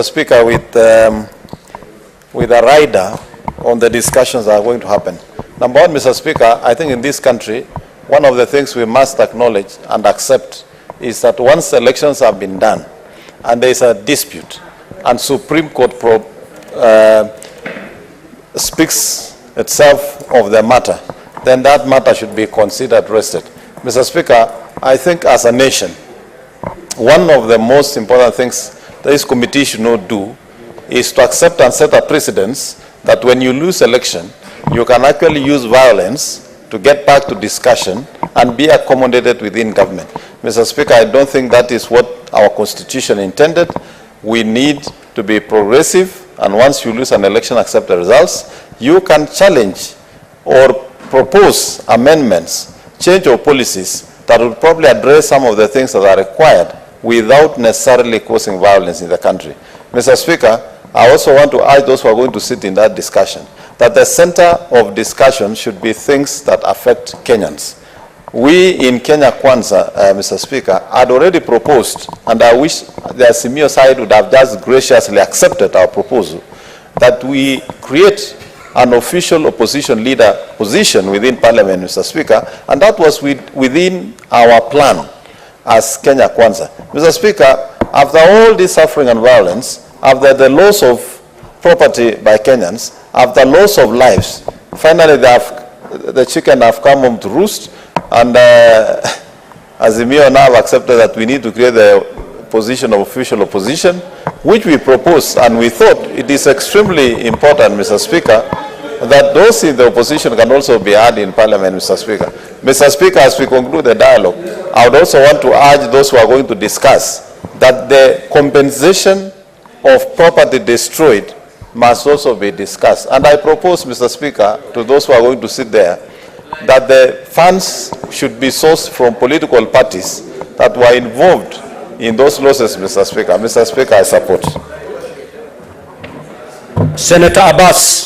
Speaker, with a rider on the discussions that are going to happen. Number one, Mr. Speaker, I think in this country, one of the things we must acknowledge and accept is that once elections have been done and there is a dispute and Supreme Court speaks itself of the matter, then that matter should be considered rested. Mr. Speaker, I think as a nation, one of the most important things this committee should not do is to accept and set a precedence that when you lose election, you can actually use violence to get back to discussion and be accommodated within government. Mr. Speaker, I don't think that is what our Constitution intended. We need to be progressive, and once you lose an election, accept the results. You can challenge or propose amendments, change your policies that will probably address some of the things that are required without necessarily causing violence in the country. Mr. Speaker, I also want to urge those who are going to sit in that discussion that the center of discussion should be things that affect Kenyans. We in Kenya Kwanza, Mr. Speaker, had already proposed, and I wish the Azimio side would have just graciously accepted our proposal, that we create an official opposition leader position within Parliament, Mr. Speaker, and that was within our plan as Kenya Kwanza. Mr. Speaker, after all this suffering and violence, after the loss of property by Kenyans, after loss of lives, finally the chicken have come home to roost, and Azimio now have accepted that we need to create the position of official opposition, which we proposed, and we thought it is extremely important, Mr. Speaker, that those in the opposition can also be heard in Parliament, Mr. Speaker. Mr. Speaker, as we conclude the dialogue, I would also want to urge those who are going to discuss that the compensation of property destroyed must also be discussed. And I propose, Mr. Speaker, to those who are going to sit there, that the funds should be sourced from political parties that were involved in those losses, Mr. Speaker. Mr. Speaker, I support. Senator Abbas.